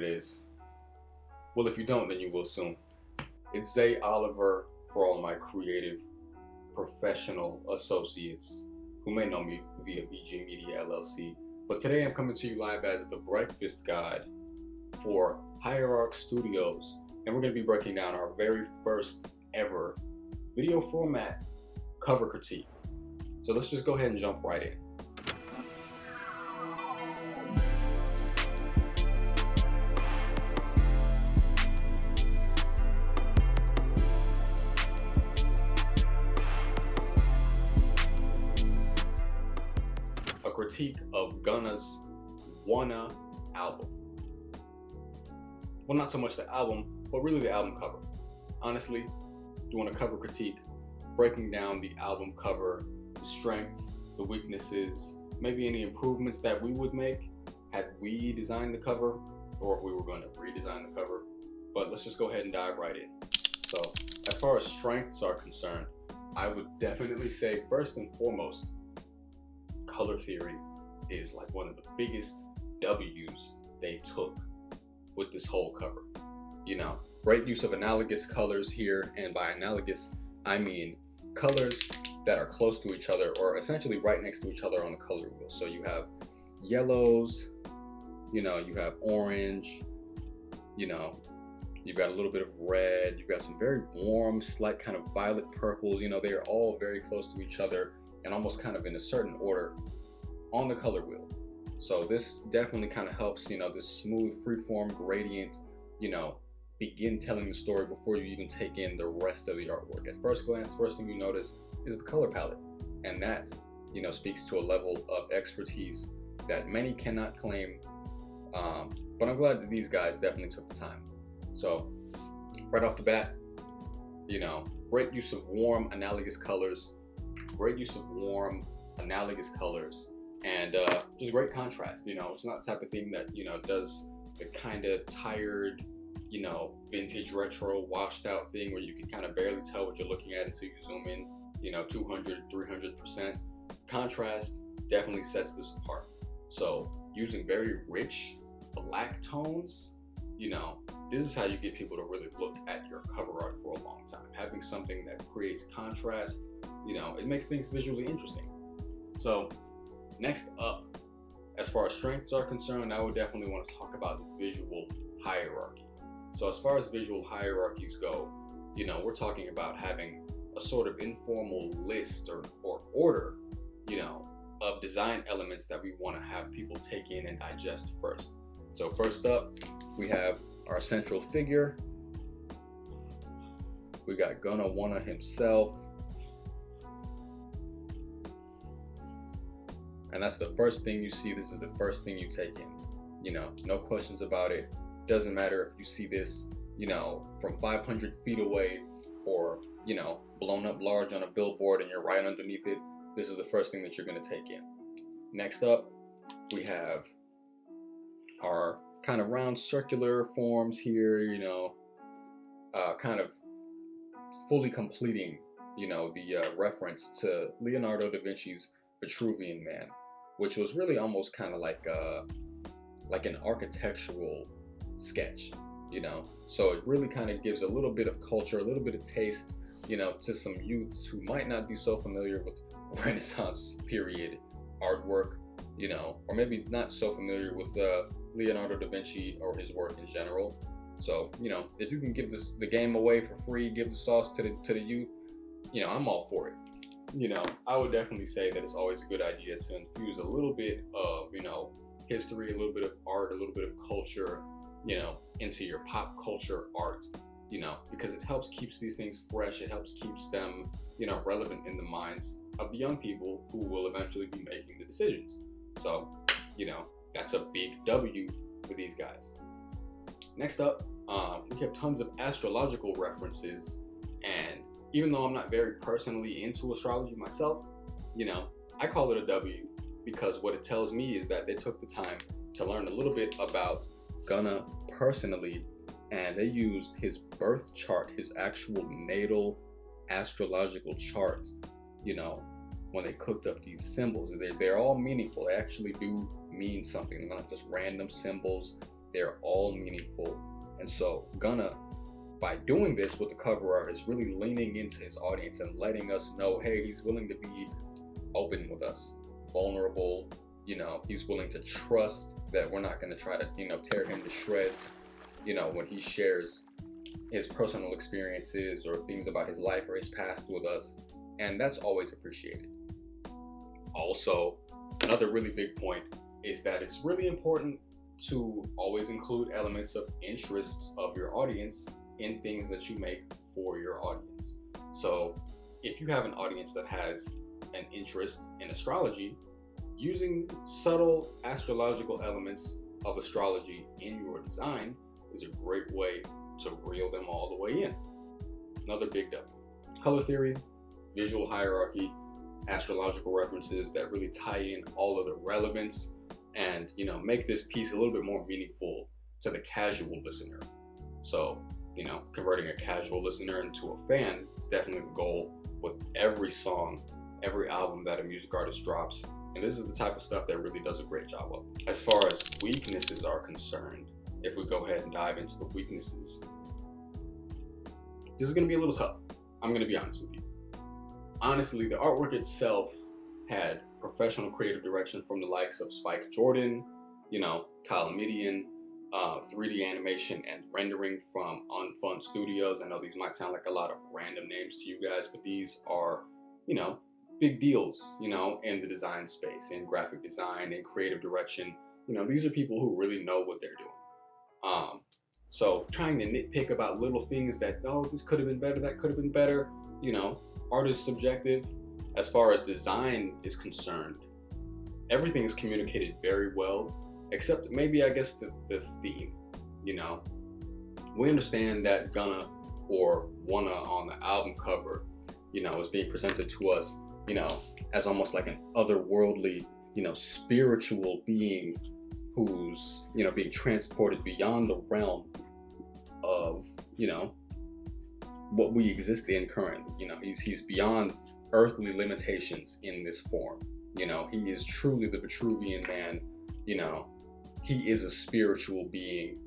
it is. Well, if you don't, then you will soon. It's Zay Oliver for all my creative professional associates who may know me via BG Media LLC. But today I'm coming to you live as the breakfast guide for Hierarch Studios, and we're going to be breaking down our very first ever video format cover critique. So let's just go ahead and jump right in. A critique of Gunna's Wunna album. Well, not so much the album, but really the album cover. Honestly, doing a cover critique, breaking down the album cover, the strengths, the weaknesses, maybe any improvements that we would make had we designed the cover, or if we were going to redesign the cover. But let's just go ahead and dive right in. So, as far as strengths are concerned, I would definitely say first and foremost, color theory is like one of the biggest W's they took with this whole cover. You know, great use of analogous colors here, and by analogous I mean colors that are close to each other or essentially right next to each other on the color wheel. So you have yellows, you know, you have orange, you know, you've got a little bit of red, you've got some very warm, slight kind of violet purples. You know, they are all very close to each other and almost kind of in a certain order on the color wheel. So this definitely kind of helps, you know, this smooth freeform gradient, you know, begin telling the story before you even take in the rest of the artwork. At first glance, the first thing you notice is the color palette, and that, you know, speaks to a level of expertise that many cannot claim, but I'm glad that these guys definitely took the time. So right off the bat, you know, great use of warm analogous colors, and just great contrast. You know, it's not the type of thing that, you know, does the kind of tired, you know, vintage retro washed out thing where you can kind of barely tell what you're looking at until you zoom in, you know, 200, 300%. Contrast definitely sets this apart. So using very rich black tones, you know, this is how you get people to really look at your cover art for a long time. Having something that creates contrast, you know, it makes things visually interesting. So next up, as far as strengths are concerned, I would definitely want to talk about the visual hierarchy. So as far as visual hierarchies go, you know, we're talking about having a sort of informal list or order, you know, of design elements that we want to have people take in and digest first. So first up, we have our central figure. We got Wunna himself. And that's the first thing you see. This is the first thing you take in. You know, no questions about it. Doesn't matter if you see this, you know, from 500 feet away or, you know, blown up large on a billboard and you're right underneath it. This is the first thing that you're going to take in. Next up, we have our kind of round circular forms here, you know, kind of fully completing, you know, the reference to Leonardo da Vinci's Vitruvian Man, which was really almost kind of like an architectural sketch, you know. So it really kind of gives a little bit of culture, a little bit of taste, you know, to some youths who might not be so familiar with Renaissance period artwork, you know, or maybe not so familiar with Leonardo da Vinci or his work in general. So, you know, if you can give the game away for free, give the sauce to the youth, you know, I'm all for it. You know, I would definitely say that it's always a good idea to infuse a little bit of, you know, history, a little bit of art, a little bit of culture, you know, into your pop culture art, you know, because it helps keeps these things fresh. It helps keeps them, you know, relevant in the minds of the young people who will eventually be making the decisions. So, you know, that's a big W for these guys. Next up, we have tons of astrological references, and even though I'm not very personally into astrology myself, you know, I call it a W because what it tells me is that they took the time to learn a little bit about Gunna personally, and they used his birth chart, his actual natal astrological chart, you know, when they cooked up these symbols. They're all meaningful. They actually do mean something. They're not just random symbols, They're all meaningful. And so Gunna, by doing this with the cover art, is really leaning into his audience and letting us know, hey, he's willing to be open with us, vulnerable. He's willing to trust that we're not going to try to, tear him to shreds, when he shares his personal experiences or things about his life or his past with us. And that's always appreciated. Also, another really big point is that it's really important to always include elements of interests of your audience in things that you make for your audience. So if you have an audience that has an interest in astrology, using subtle astrological elements of astrology in your design is a great way to reel them all the way in. Another big W. Color theory, visual hierarchy, astrological references that really tie in all of the relevance and make this piece a little bit more meaningful to the casual listener. So converting a casual listener into a fan is definitely the goal with every song, every album that a music artist drops. And this is the type of stuff that really does a great job of. As far as weaknesses are concerned, if we go ahead and dive into the weaknesses, this is going to be a little tough. I'm going to be honest with you. Honestly, the artwork itself had professional creative direction from the likes of Spike Jordan, Tyler Midian, 3D animation and rendering from Unfun Studios. I know these might sound like a lot of random names to you guys, but these are, big deals, in the design space, in graphic design, in creative direction. These are people who really know what they're doing. So trying to nitpick about little things that, oh, this could have been better, that could have been better, art is subjective. As far as design is concerned, everything is communicated very well, except maybe, I guess, the theme. We understand that Gunna or Wunna on the album cover, is being presented to us, as almost like an otherworldly, spiritual being who's, being transported beyond the realm of, what we exist in currently. He's beyond earthly limitations in this form. He is truly the Vitruvian Man. He is a spiritual being,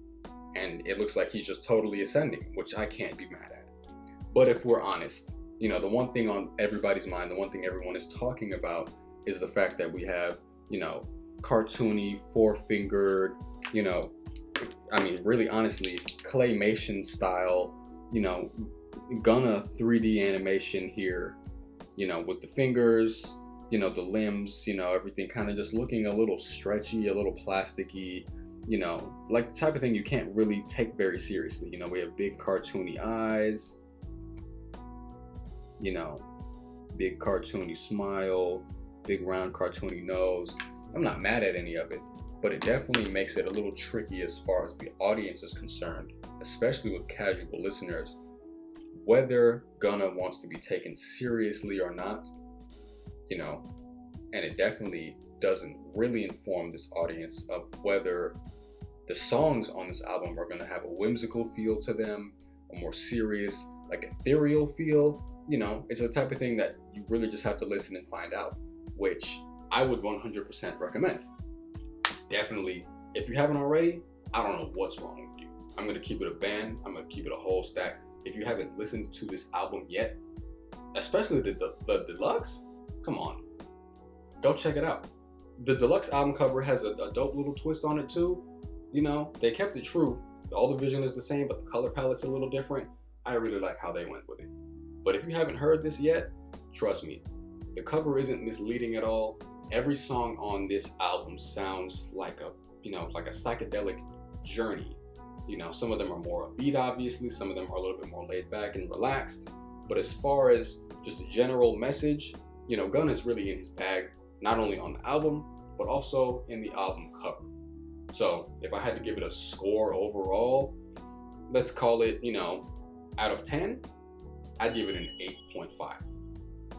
and it looks like he's just totally ascending, which I can't be mad at. But if we're honest, the one thing on everybody's mind, the one thing everyone is talking about is the fact that we have, cartoony, four-fingered, really honestly, claymation style, Gunna 3D animation here, with the fingers, the limbs, everything kind of just looking a little stretchy, a little plasticky, like the type of thing you can't really take very seriously. We have big cartoony eyes, big cartoony smile, big round cartoony nose. I'm not mad at any of it, but it definitely makes it a little tricky as far as the audience is concerned, especially with casual listeners, whether Gunna wants to be taken seriously or not, and it definitely doesn't really inform this audience of whether the songs on this album are going to have a whimsical feel to them, a more serious, like ethereal feel. It's the type of thing that you really just have to listen and find out, which I would 100% recommend. Definitely, if you haven't already, I don't know what's wrong with you. I'm going to keep it a band. I'm going to keep it a whole stack. If you haven't listened to this album yet, especially the deluxe, come on, go check it out. The deluxe album cover has a dope little twist on it too. They kept it true. All the vision is the same, but the color palette's a little different. I really like how they went with it. But if you haven't heard this yet, trust me, the cover isn't misleading at all. Every song on this album sounds like a psychedelic journey. Some of them are more upbeat, obviously. Some of them are a little bit more laid back and relaxed. But as far as just a general message, Gunna is really in his bag, not only on the album, but also in the album cover. So if I had to give it a score overall, let's call it, out of 10, I'd give it an 8.5.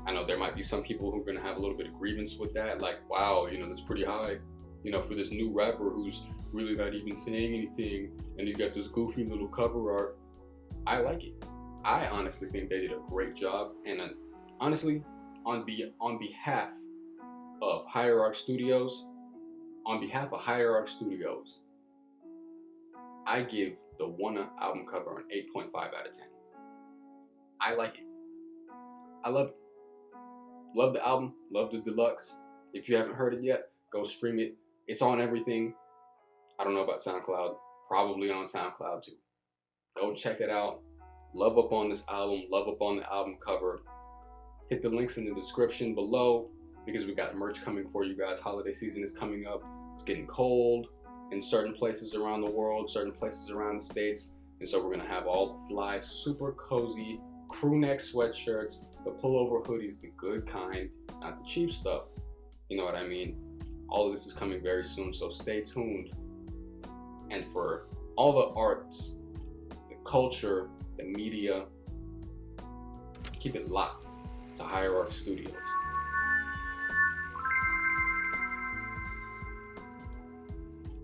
I know there might be some people who are going to have a little bit of grievance with that, like, wow, that's pretty high, for this new rapper who's really not even saying anything, and he's got this goofy little cover art. I like it. I honestly think they did a great job, and honestly, on behalf of Hierarch Studios, I give the Wunna album cover an 8.5 out of 10. I like it. I love it. Love the album. Love the deluxe. If you haven't heard it yet, go stream it. It's on everything. I don't know about SoundCloud. Probably on SoundCloud too. Go check it out. Love up on this album. Love up on the album cover. Hit the links in the description below because we got merch coming for you guys. Holiday season is coming up. It's getting cold in certain places around the world, certain places around the States. And so we're going to have all the fly, super cozy crew neck sweatshirts, the pullover hoodies, the good kind, not the cheap stuff. You know what I mean? All of this is coming very soon, so stay tuned. And for all the arts, the culture, the media, keep it locked to Hierarch Studios.